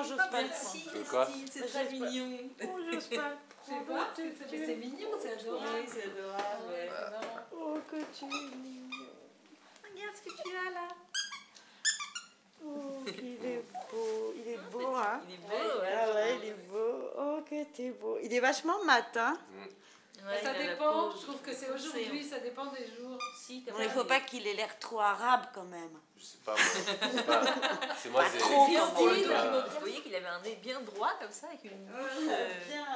Non, j'ose pas. Merci, Quoi? Christine, c'est très mignon. Oh, j'ose pas. Je sais pas, c'est mignon, c'est adorable. Oui, c'est adorable. Ouais, c'est marrant. Oh, que tu es mignon. Regarde ce que tu as là. Oh, il est beau. Il est beau, hein? Il est beau, ouais. Ah ouais, il est beau. Oh, que t'es beau. Il est vachement mat, hein? Ouais, Ça il a la dépend, peau je trouve que c'est aujourd'hui, ça dépend des jours. Si, Non, il faut pas qu'il ait l'air trop arabe, quand même. Je sais pas. C'est moi, c'est. trop, Bien comme style. moi. Vous voyez qu'il avait un nez bien droit comme ça, avec une bouche Bien.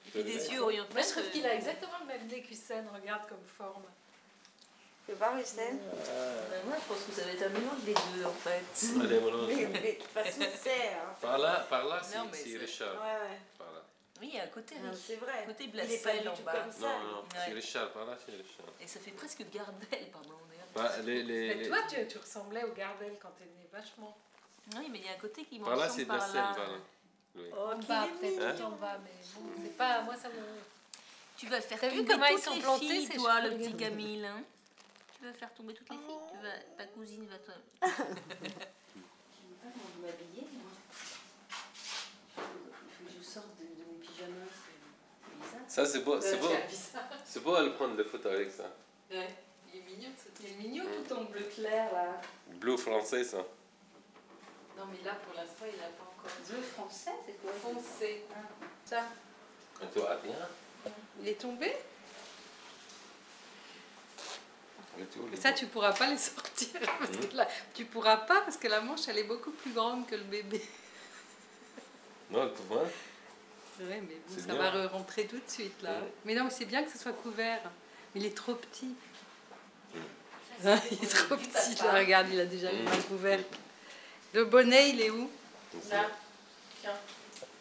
et puis des yeux orientés. Moi, je trouve qu'il a exactement le même nez qu'Hussein, regarde comme forme. C'est pas Hussein? Moi, je pense que ça va être un mélange des deux, en fait. Allez, voilà. Mais de toute façon, c'est, hein. Par là, Non, mais c'est c'est- Richard. Ouais. Par là. Oui, il y a un côté Non, riche. c'est vrai. Côté Il est pas Blacel du en tout bas. comme ça. Non, c'est Ouais. Richard. Par là, c'est Richard. Et ça fait presque Gardel, pardon. Bah, Mais toi, tu ressemblais au Gardel quand t'es né, vachement. Oui, mais il y a un côté qui me Par là, ressemble c'est de la par selle, là. voilà. Oui. Oh, En qu'il bas, est peut-être Hein? tout en bas, mais bon, c'est pas. Moi, ça me. Tu vas faire T'as vu tomber comment ils toutes sont les plantés, filles, ces toi, cheveux, le petit regarde. Camille, hein. Tu vas faire tomber toutes les filles. Tu vas... Ta cousine va te... Je sais pas comment vous m'habiller, moi. Il faut que je sorte de mes pyjamas. C'est bizarre. Ça, c'est beau. C'est beau. C'est bizarre. C'est beau à prendre des photos avec ça. Ouais. Il est mignon, il est mignon tout en bleu clair là. Bleu français, ça. Non, mais là, pour l'instant, il n'a pas encore. Bleu français, c'est quoi? Foncé. Ça. Et toi, Adrien? Il est tombé? Et toi, Mais ça, tu pourras pas les sortir. Parce que là, tu pourras pas parce que la manche, elle est beaucoup plus grande que le bébé. Non, tu vois? Oui, mais bon, C'est ça bien. va rentrer tout de suite là. Ouais. Mais non, c'est bien que ce soit couvert. Mais il est trop petit. Ça, Il est c'est trop pour le petit. papa. Là, regarde, il a déjà mis un couvercle. Le bonnet, il est où? Là. Tiens.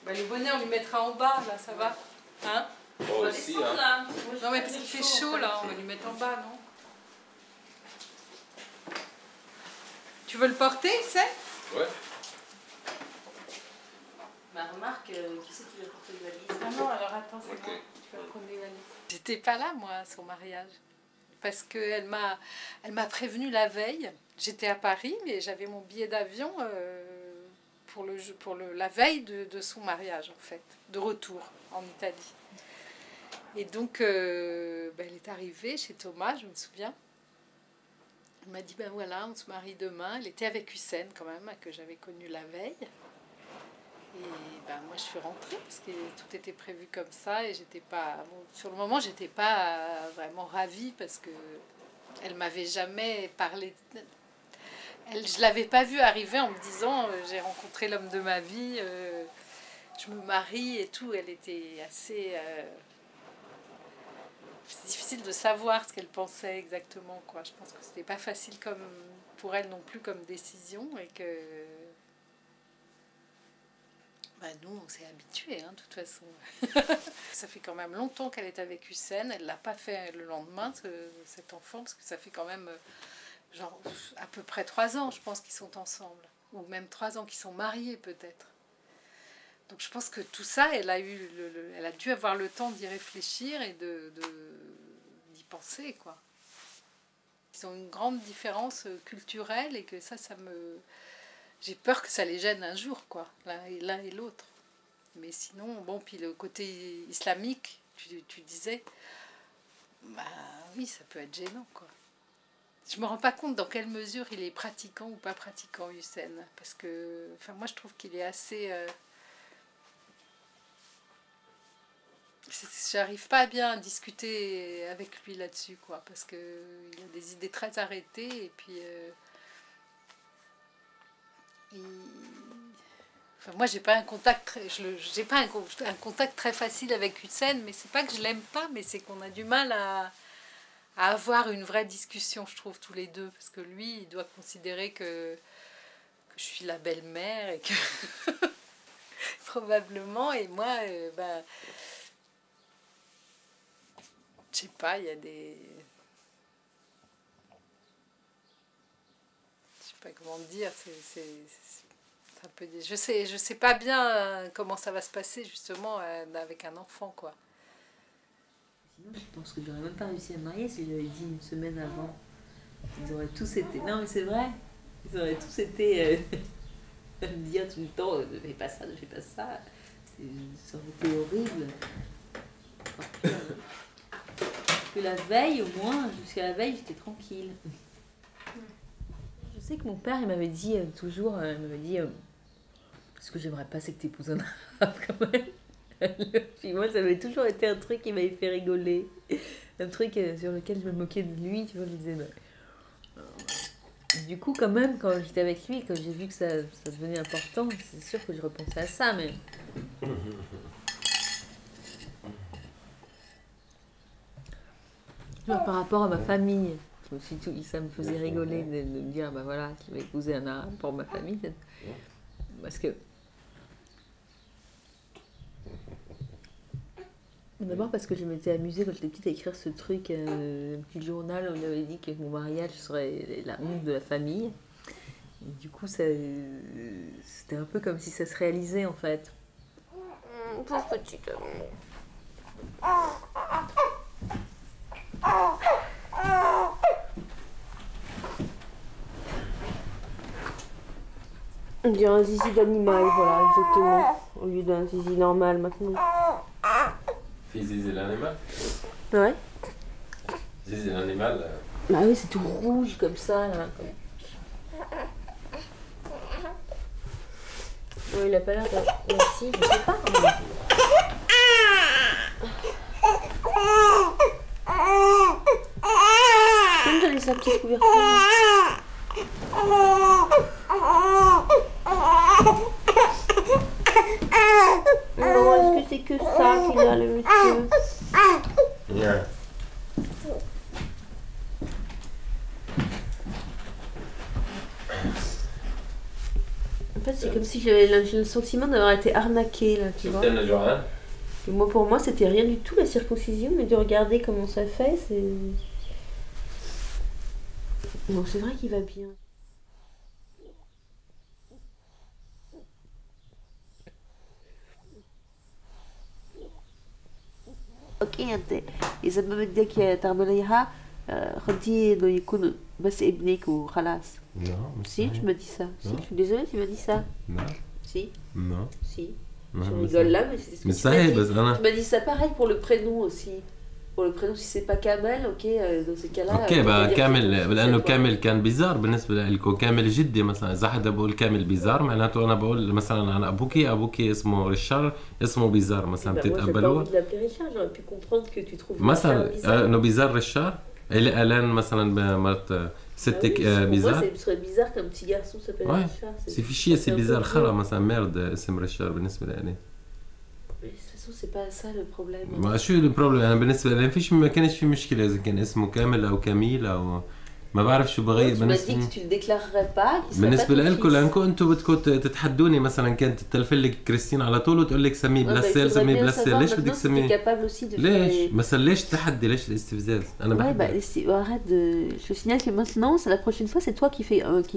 Bah, le bonnet, on lui mettra en bas, là, ça va? Hein? Oh, On va aussi, descendre, hein. là. Moi, je Non, mais trouve parce qu'il que fait c'est chaud, en là, fait. on va lui mettre en bas, non? Tu veux le porter, c'est? Ouais. Bah, remarque, qui c'est qui va porter le valise? Ah non, alors attends, c'est Ok. moi. Tu vas prendre les valises. J'étais pas là, moi, à son mariage. Parce qu'elle m'a prévenu la veille. J'étais à Paris, mais j'avais mon billet d'avion pour la veille de son mariage, en fait, de retour en Italie. Et donc, elle est arrivée chez Thomas, je me souviens. Elle m'a dit, ben voilà, on se marie demain. Elle était avec Hussein, quand même, que j'avais connu la veille. Et ben, moi, je suis rentrée parce que tout était prévu comme ça. Et j'étais pas... Bon, sur le moment, j'étais pas vraiment ravie parce que elle m'avait jamais parlé... Je l'avais pas vue arriver en me disant j'ai rencontré l'homme de ma vie, je me marie et tout. Elle était assez... C'est difficile de savoir ce qu'elle pensait exactement, quoi. Je pense que c'était pas facile comme pour elle non plus comme décision et que nous on s'est habitués, hein, de toute façon. Ça fait quand même longtemps qu'elle est avec Hussein. Elle l'a pas fait le lendemain, cet enfant, parce que ça fait quand même genre à peu près 3 ans, je pense, qu'ils sont ensemble, ou même 3 ans qu'ils sont mariés peut-être. Donc je pense que tout ça, elle a dû avoir le temps d'y réfléchir et d'y penser, quoi. Ils ont une grande différence culturelle et que ça me... J'ai peur que ça les gêne un jour, quoi, l'un et l'autre. Mais sinon, bon, puis le côté islamique, tu disais, bah oui, ça peut être gênant, quoi. Je me rends pas compte dans quelle mesure il est pratiquant ou pas pratiquant, Hussein. Parce que, enfin, moi je trouve qu'il est assez... J'arrive pas bien à discuter avec lui là-dessus, quoi, parce que il a des idées très arrêtées et puis enfin, moi j'ai pas un contact j'ai pas un contact très facile avec Hussein, mais c'est pas que je l'aime pas, mais c'est qu'on a du mal à avoir une vraie discussion, je trouve, tous les deux, parce que lui il doit considérer que je suis la belle-mère et que probablement, et moi je sais pas, il y a des... Je sais pas comment dire, c'est un peu... Je sais pas bien comment ça va se passer, justement, avec un enfant, quoi. Sinon, je pense que j'aurais même pas réussi à me marier si j'avais dit une semaine avant. Ils auraient tous été... Non, mais c'est vrai. Ils auraient tous été... me dire tout le temps ne fais pas ça, ne fais pas ça. Ça aurait été horrible. Encore pire, hein. Que la veille, au moins, jusqu'à la veille, j'étais tranquille. Je sais que mon père, il m'avait dit toujours, il m'avait dit ce que j'aimerais pas, c'est que tu épouses un arabe quand même. Puis moi, ça avait toujours été un truc qui m'avait fait rigoler. Un truc sur lequel je me moquais de lui, tu vois, je me disais... Du coup, quand même, quand j'étais avec lui, quand j'ai vu que ça devenait important, c'est sûr que je repensais à ça, mais... Genre, par rapport à ma famille, ça me faisait rigoler de me dire, bah voilà, tu vas épouser un arabe pour ma famille. Parce que... D'abord parce que je m'étais amusée quand j'étais petite à écrire ce truc, un petit journal où j'avais dit que mon mariage serait la honte de la famille. Et du coup, c'était un peu comme si ça se réalisait en fait. Pauvre petite amour. On dirait un zizi d'animal, voilà, exactement. Au lieu d'un zizi normal maintenant. Zizi l'animal. Ouais. Zizi l'animal. Bah oui, c'est tout rouge comme ça, là. Ouais, il a pas l'air de... Merci, je sais pas. Comme donner sa petite couverture. Non, est-ce que c'est que ça qu'il a, le monsieur? Yeah. En fait, c'est comme si j'avais le sentiment d'avoir été arnaquée, là, tu vois. Et moi, pour moi, c'était rien du tout, la circoncision, mais de regarder comment ça fait, c'est... Bon, c'est vrai qu'il va bien. اوكي انت اذا ما بدك تعمل اياها خديه انه يكون بس ابنك وخلاص. Non, Si, tu m'as dit ça. Si, je suis désolée, tu m'as dit ça. Non. Si. Non. Si. Non, Tu mais rigoles là, mais c'est ce que Mais tu ça m'as est, dit. بس أنا. Tu m'as dit ça pareil pour le prénom aussi. Pour le prénom, si c'est pas Kamel, ok, dans ces cas-là... اوكي بقى كامل لانه كامل كان بيزار بالنسبه لكم كامل جدي مثلا اذا حدا بقول كامل بيزار معناته انا بقول مثلا عن ابوكي اسمه ريشار اسمه بيزار مثلا بتتقبلوها؟ Moi, j'ai pas envie de l'appeler Richard, j'aurais pu comprendre que tu trouves مثلا Richard bizarre. انه بيزار ريشار الان مثلا مرت ستك بيزار. Moi, ce serait bizarre qu'un petit garçon s'appelle Ouais. Richard. سي في شيء سي بيزار خرا مثلا ميرد اسم ريشار بالنسبه لي. Mais de toute façon, c'est pas ça le problème. ما شو البروبلم انا بالنسبه لي ما كانش في مشكله اذا كان اسمه كامل او كميل او ما بعرف شو بغير Tu m'as dit que tu le déclarerais pas, qu'il serait pas بالنسبه ton لكم fils. لانكم انتم بدكم تتحدوني مثلا كانت تلفل لك كريستين على طول وتقول لك سميه Ouais, bah, il بلاسيل faudrait سميه bien بلاسيل savoir ليش maintenant بدك si t'es سميه؟ capable aussi de ليش؟ faire... مثلا ليش التحدي؟ ليش الاستفزاز؟ انا Ouais, bah, بحب arrête de... Je te signale que maintenant, c'est la prochaine fois, c'est toi qui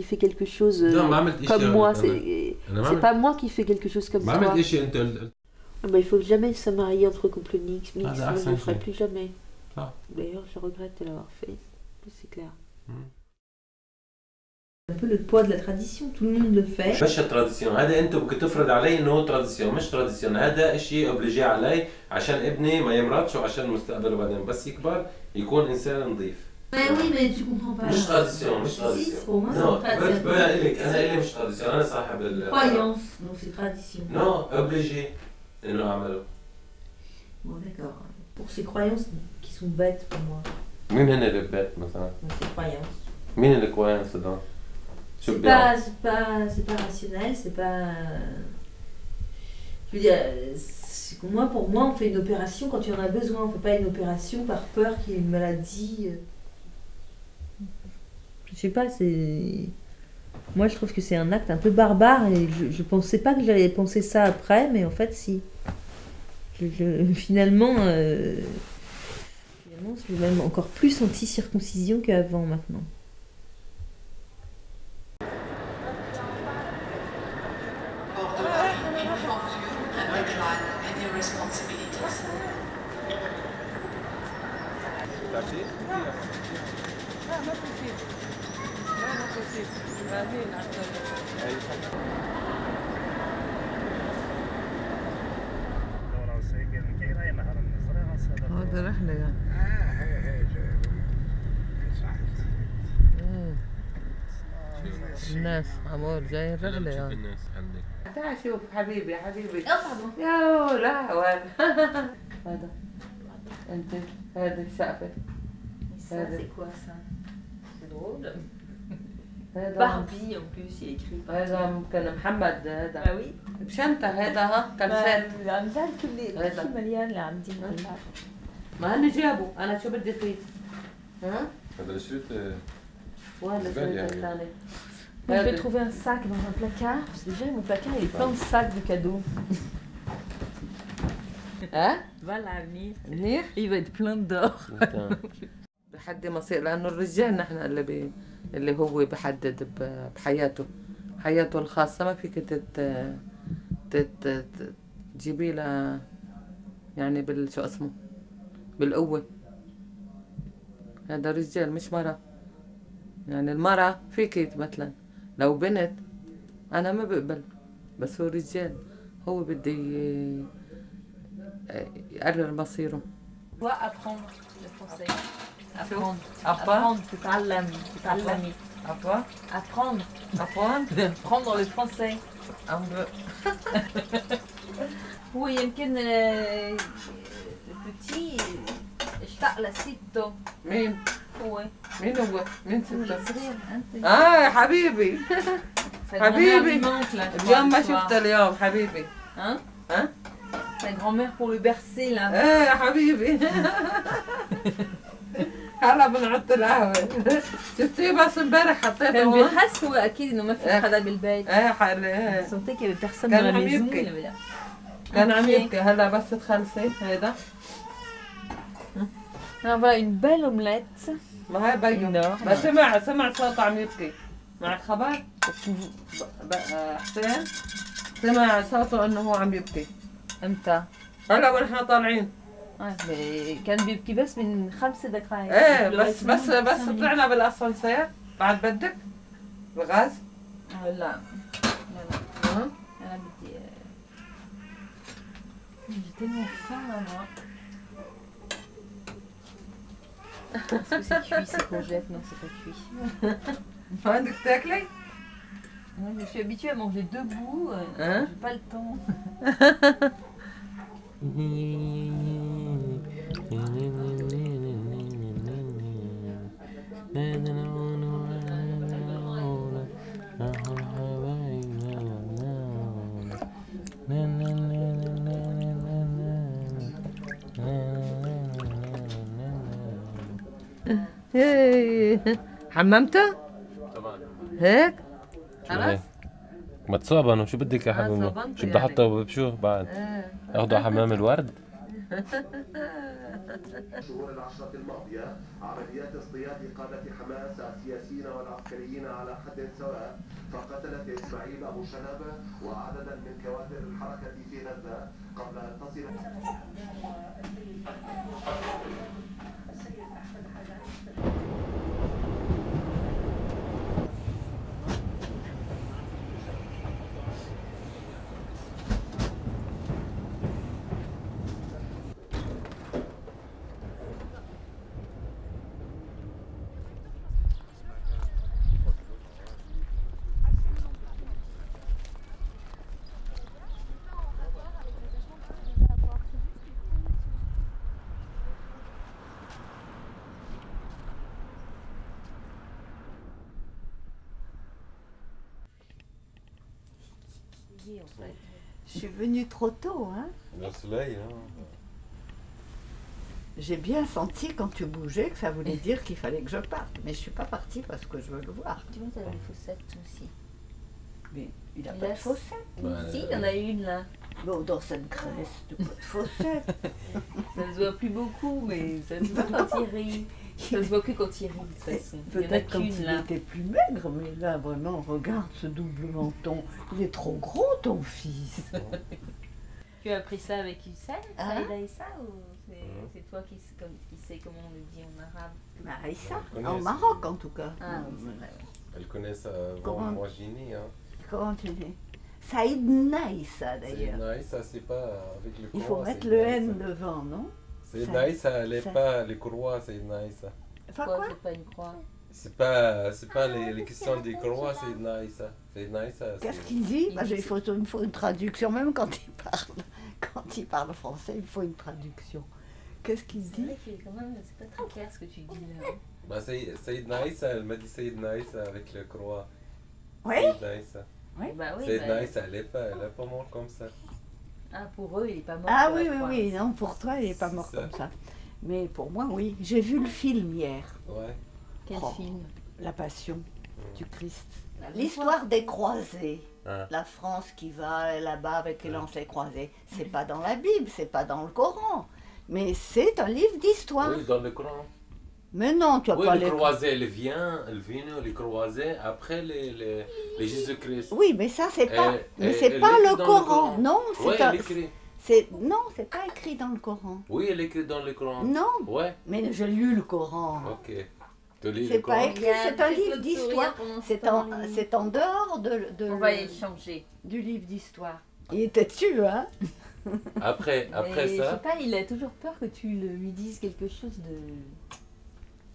fais quelque chose لا ما عملت comme شيء moi. انا ما C'est pas moi qui fais quelque chose comme ما toi. عملت شيء انت Ah bah, il faut jamais se marier entre couples mixtes, Ah, sinon je ne le ferai c'est- plus jamais. Ah. D'ailleurs, je regrette de l'avoir fait, c'est clair. Un peu le poids de la tradition, tout le monde le fait. مش تراديسيون هذا انت بدك تفرض علي انه تراديسيون مش تراديسيون هذا شيء اوبليجي علي عشان ابني ما يمرضش وعشان مستقبله بعدين بس يكبر يكون انسان نظيف. Mais oui, mais tu comprends pas. مش تراديسيون مش Si, تراديسيون. pour moi, c'est Non, une tradition. بقول لك انا الي مش تراديسيون انا صاحب Croyance, donc c'est tradition. نو اوبليجي انه اعمله. Bon, d'accord. Pour ces croyances qui sont bêtes pour moi, مين هن اللي ببيت مثلا؟ donc ces croyances. مين اللي كويس هذول؟ شو C'est بيعمل؟ pas rationnel, c'est pas. Je veux dire, pour moi, on fait une opération quand tu en as besoin. On fait pas une opération par peur qu'il y ait une maladie. Je sais pas, c'est. Moi, je trouve que c'est un acte un peu barbare et je pensais pas que j'allais penser ça après, mais en fait, si. Finalement, je suis même encore plus anti-circoncision qu'avant maintenant. لا ما في شيء. الرحلة الناس عمول جاي الرحلة يعني الناس عندك تعال شوف حبيبي حبيبي pardon. يا لا وين هذا انت هذا الشقفة Ça, c'est quoi ça? C'est drôle. هذا Barbie en plus, il y a écrit Barbie. هذا كان محمد هذا Ah oui. بشنطة هذا ها كان سيت الأمثال هذا. كل مليان اللي عندي. ما هني جابوا انا شو بدي فيه ها هذا الشريط وين زبالة الشريط يعني. الثاني Je vais trouver un sac dans un placard. Parce que déjà, mon placard, il est plein de sacs de cadeaux. ها Va l'amener. منيح Il va être plein d'or. بحد مصير لانه الرجال نحن اللي هو بحدد بحياته حياته الخاصة ما فيك تجيبي له يعني شو اسمه بالقوة هذا رجال مش مرة يعني المرأة فيك مثلا لو بنت أنا ما بقبل بس هو رجال هو بده يقرر مصيره Toi, apprendre le français. Apprendre. Apprendre. Apprendre. تتعلمي. Apprendre. Apprendre. Apprendre. Apprendre le français. هو يمكن petit اشتاق لسته. مين؟ هو مين هو؟ مين ستة؟ صغير انت. يا حبيبي حبيبي اليوم ما شفته اليوم حبيبي Hein? ها؟ Sa grand-mère pour le bercer là. يا حبيبي هلا بنعط القهوة شفتيه بس امبارح حطيته كان هون؟ بيحس هو اكيد انه ما في حدا بالبيت. حلو sentait qu'il y avait personne كان dans la عم maison. يبكي. il avait l'air- كان عم يبكي هلا بس تخلصي هيدا Alors voilà une belle omelette. ما هي بيو énorme. بس سمع صوته عم يبكي معك خبر؟ حسين سمع صوته انه هو عم يبكي امتى؟ هلا ونحن طالعين كان بيبكي بس من 5 دقائق. ايه بس طلعنا بالاسانسير بعد بدك الغاز لا لا ها انا بدي j'ai tellement faim là moi. Est-ce que c'est cuit ces courgettes? Non, c'est pas cuit. ما بدك تاكلي؟ Moi, je suis habituée à manger debout. Hein? J'ai pas le temps. حممته؟ طبعا هيك؟ شو هيك؟ ما تصابنوا شو بدك يا حبيبي؟ صابنته شو بدي يعني. احطه بشو بعد؟ اخذوا حمام الورد؟ الشهور العشرة الماضية عمليات اصطياد قادة حماس السياسيين والعسكريين على حد سواء فقتلت إسماعيل أبو شنبة وعددا من كوادر الحركة في غزة قبل أن تصل Je suis venue trop tôt, hein. Le soleil, hein. J'ai bien senti quand tu bougeais que ça voulait dire qu'il fallait que je parte. Mais je suis pas partie parce que je veux le voir. Tu vois, t'as les faussettes aussi. Mais il a Il pas a de faussettes. Ouais, Si, il y en a une là. Bon, dans cette graisse, de pas de faussettes. Ça se voit plus beaucoup, mais ça se voit quand il rit. Ça se voit que quand il rit, de toute façon. Il y en a Peut-être quand qu'une il là. était plus maigre, mais là, vraiment, regarde ce double menton. Il est trop gros, ton fils. Tu as appris ça avec Hussein, Hein? Saïda Issa, ou c'est toi qui sais comment on le dit en arabe? Bah, Issa, Elle en connaît, Maroc en tout cas. Ah, Elles connaissent Comment? moi Gini, hein. Comment tu dis Saïd Naïssa C'est d'ailleurs. nice, ça c'est pas avec le Il faut Coran, mettre c'est le nice, N ça. devant, non Sayyidna Issa, elle n'est pas les croix, Sayyidna Issa. Enfin quoi? C'est pas une croix. C'est pas les questions des croix, Sayyidna Issa. Sayyidna Issa, Qu'est-ce qu'il dit? Bah, il faut une traduction, même quand il parle. Quand il parle français, il faut une traduction. Qu'est-ce qu'il C'est dit? vrai que quand même, c'est pas très clair ce que tu dis là. Bah, Sayyidna Issa, elle m'a dit Sayyidna Issa avec le croix. Oui? Sayyidna Issa. Bah oui, Sayyidna Issa, elle est pas morte comme ça. Ah, pour eux, il est pas mort. Ah sur la oui, oui, croix. oui, non, pour toi, il n'est pas C'est mort ça. comme ça. Mais pour moi, oui. J'ai vu le film hier, Ouais. Quel Oh. film? La Passion du Christ. La L'histoire des croisés. Ah. La France qui va là-bas avec les lancers croisés. C'est pas dans la Bible, c'est pas dans le Coran. Mais c'est un livre d'histoire. Oui, dans le Coran. Mais non, tu as Oui, pas les les... croisés, elles viennent les croisés après les Jésus-Christ. Oui, mais ça, c'est pas... mais elle c'est pas écrit le dans Coran. Non, Oui, c'est un... elle écrit. Non, c'est pas écrit dans le Coran. Oui, elle écrit dans le Coran. Non, Ouais, mais j'ai lu le Coran. ok. Tu lis C'est le pas Coran? écrit, c'est un livre d'histoire. C'est en dehors On va échanger. du livre d'histoire. Il était dessus, hein? Après Mais je sais ça, pas, il a toujours peur que tu lui dises quelque chose de.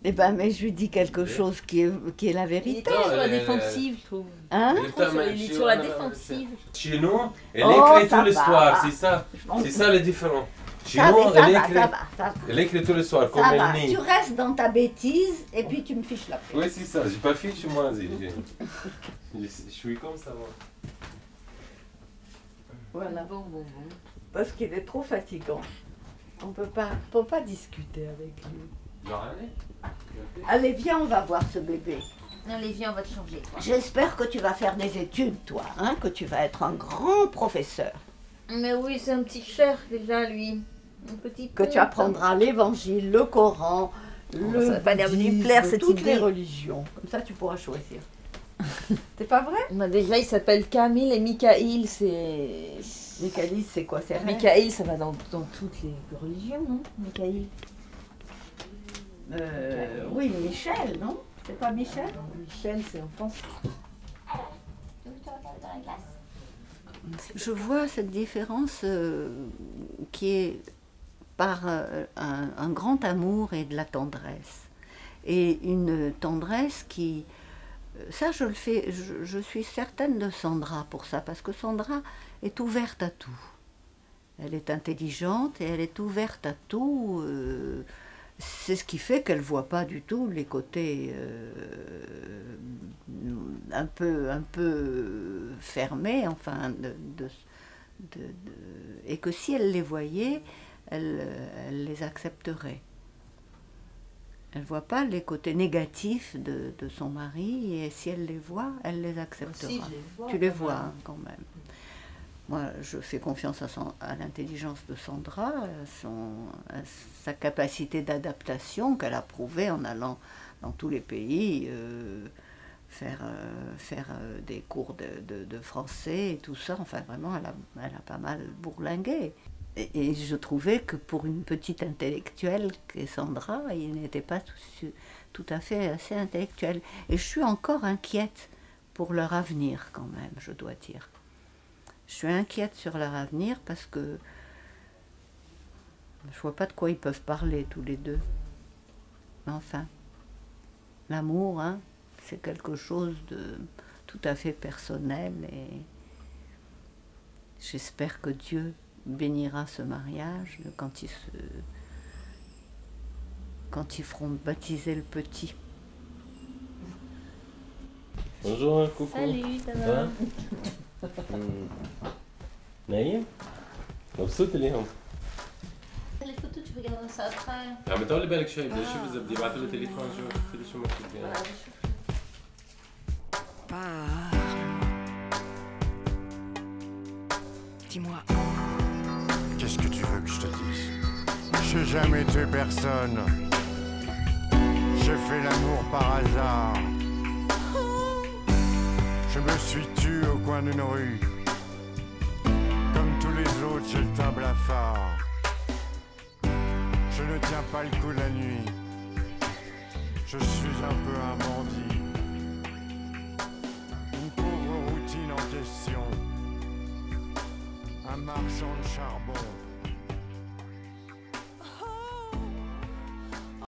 Eh ben, mais je lui dis quelque chose qui est la Il est vérité. toujours sur la elle- défensive, je trouve. Hein? il Il est sur la défensive. Chez nous, elle Oh, écrit ça tous les va. soirs, c'est ça. Je m'en C'est fous. ça le différent. Chez Ça, nous, mais ça elle va, écrit. ça va, ça va. Elle écrit tous les soirs, comme Ça va. elle Tu nie. restes dans ta bêtise et puis tu me fiches la paix. Oui, c'est ça, j'ai pas fait chez moi. Je suis comme ça, moi. Voilà. Bon. Parce qu'il est trop fatigant. On peut pas discuter avec lui. Genre, allez. Allez, viens, on va voir ce bébé. Allez, viens, on va te changer. Toi. J'espère que tu vas faire des études, toi, hein, que tu vas être un grand professeur, Mais oui, c'est un petit cher déjà, lui. Un petit que tu apprendras l'évangile, le Coran, le ça va pas l'air de lui bouddhisme, plaire, cette toutes les idée. religions. Comme ça, tu pourras choisir. C'est pas vrai? Bah, déjà, il s'appelle Camille et Michael, c'est. Michaelis, c'est quoi? C'est vrai? Michael, ça va dans toutes les religions, non? Michael. Oui, Michel, non? C'est pas Michel? Michel, c'est en France. Je vois cette différence qui est par un grand amour et de la tendresse. Et une tendresse qui... Ça, je le fais, je suis certaine de Sandra pour ça, parce que Sandra est ouverte à tout. Elle est intelligente et elle est ouverte à tout. C'est ce qui fait qu'elle ne voit pas du tout les côtés un peu fermés, enfin, et que si elle les voyait, elle les accepterait. Elle ne voit pas les côtés négatifs de son mari, et si elle les voit, elle les acceptera. Si, je les vois, Tu les quand vois même. hein, quand même. Moi, je fais confiance à l'intelligence de Sandra, à sa capacité d'adaptation qu'elle a prouvée en allant dans tous les pays, faire des cours de français et tout ça. Enfin, vraiment, elle a pas mal bourlingué. Et je trouvais que pour une petite intellectuelle qu'est Sandra, il n'était pas tout à fait assez intellectuel. Et je suis encore inquiète pour leur avenir quand même, je dois dire. Je suis inquiète sur leur avenir parce que je vois pas de quoi ils peuvent parler tous les deux. Mais enfin, l'amour, hein, c'est quelque chose de tout à fait personnel et j'espère que Dieu bénira ce mariage quand ils feront baptiser le petit. Bonjour, coucou. Salut, ça va? نايم؟ مبسوط اليوم؟ Les photos, tu regarderas ça après. عم تطولي بالك شوي بدي اشوف اذا بدي ابعث له تليفون شوف شو مكتوب فيه. Dis-moi. Qu'est-ce que tu veux que je te dise? J'ai jamais tué personne. J'ai fait l'amour par hasard. Je me suis tué au coin d'une rue. Comme tous les autres, j'ai le teint blafard. Je ne tiens pas le coup la nuit. Je suis un peu un bandit. Une pauvre routine en question. Un marchand de charbon.